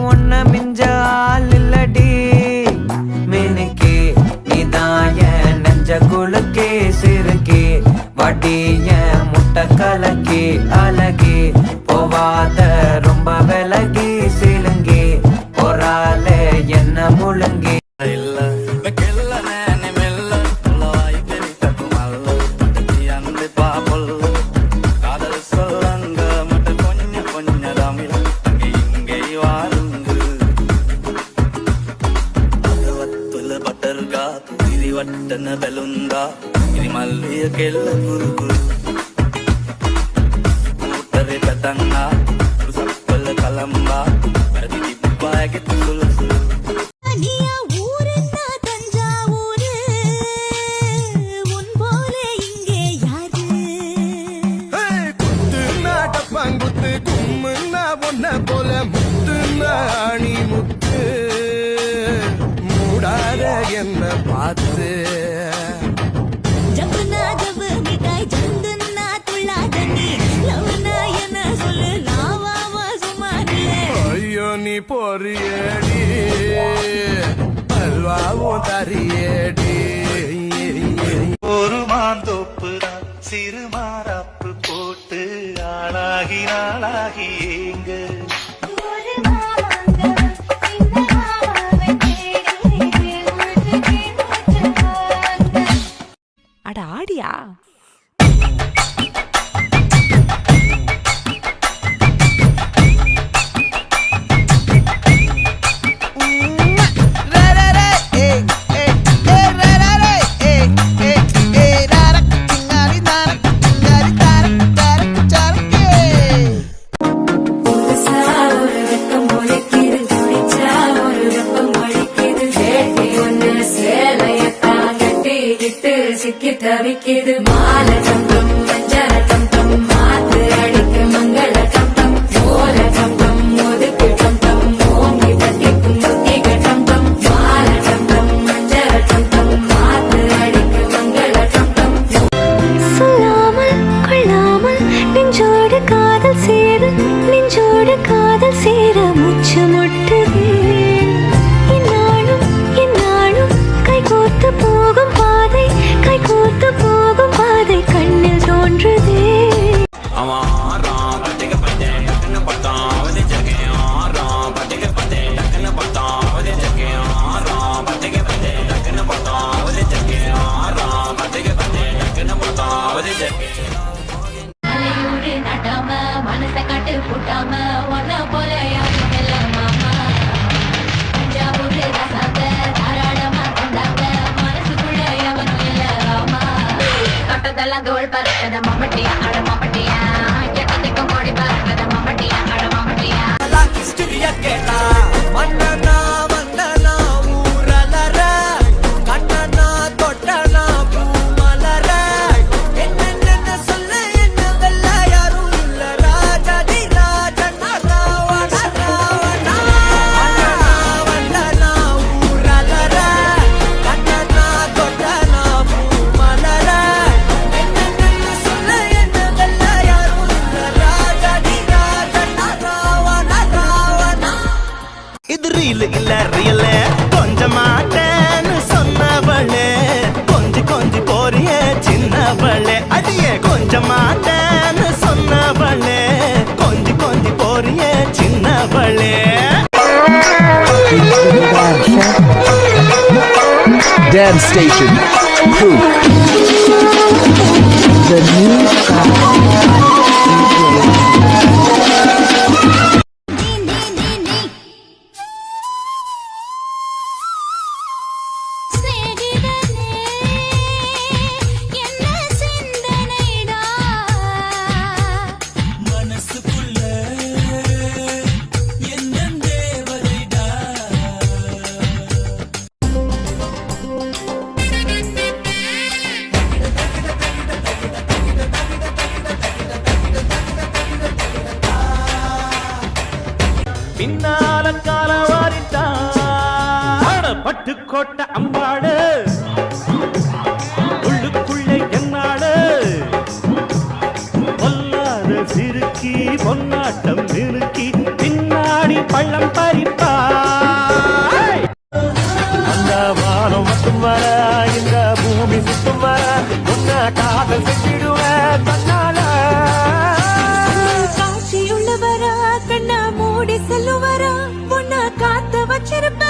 ஒன்ன மிஞ்சால் இல்லடி மினுக்கே நீதாய நெஞ்ச குலுக்கே சிறுக்கே வடிய முட்டை கலக்கே அழகே போவாத ரொம்ப விலகி சிலுங்கே பொறாலே என்ன முழுங்கே వట్టన బెలుందా ఇది మల్లియకెళ్ళ గురుగురు ఊటరే పెద్దంగా సప్పల కలంబా ప్రతి దిబ్బాకి తులుసు என்ன பார்த்து ஜம்புனா ஜம்பு மிட்டாய் ஜந்துனா துள்ளாதனி லவ்னா என்ன சொல்லு லாவாவா சுமாரிலே ஐயோ நீ பொறியடி அல்வாவும் தரியடி ஒரு மாந்தோப்பு சிறு மாறாப்பு போட்டு ஆளாகி நாளாகி ஏங்க அட ஆடியா சிக்கி தவிக்கிது மால சம்பம் மஞ்சர சம்பம் மாத்து அடிக்க மங்கள சம்பம் ஓல சம்பம் ஒதுக்கு சம்பம் ஓங்கி தட்டிக்கும் முத்திக சம்பம் மால சம்பம் மஞ்சர சம்பம் மாத்து அடிக்க மங்கள சம்பம் சொல்லாமல் கொள்ளாமல் நெஞ்சோடு காதல் சேர முச்சு முட்டுதே இந்நாளும் கைகோர்த்து போகும் பாதை கண்ணில் தோன்றுதே நட்டாம மனச காட்டு போட்டாம ஒன்ன போல யாரும் இல்ல மாமா தஞ்சாவூர் ரசாந்த தாராளமா கொண்டாங்க மனசுக்குள்ள எவனும் இல்ல ராமா தொட்டதெல்லாம் தோல் பறக்கத மம்மட்டியா அட மம்மட்டியா எட்டத்துக்கும் கோடி பறக்கத மம்மட்டியா அட மம்மட்டியா கேட்டா மன்னனா வந்தனா ஊரலர கண்ணனா தொட்டனா பூமலர என்ன சொல்ல என்ன வெல்ல யாரும் இல்ல ராஜாதி ராஜனா ராவண ராவணா வந்தனா ஊரலர கண்ணனா தொட்டனா பூமலர என்ன சொல்ல என்ன வெல்ல யாரும் இல்ல ராஜாதி ராஜனா ராவண ராவணா இது ரீல் இல்ல ரியல் கொஞ்ச மாட்டேன்னு சொன்னவளே கொஞ்சி போறிய சின்னவளே அடியே கொஞ்ச மாட்டேன்னு சொன்னவளே கொஞ்சி போறிய சின்னவளே Dance Station Proof The new பின்னால கால வாரிட்டான் பட்டுக்கோட்டை அம்பாடு உள்ளுக்குள்ளே என்னாடு பொல்லாத சிறுக்கி பொன்னாட்டம் நிறுக்கி செல்லுவரா உன்னை காத்து வச்சிருப்ப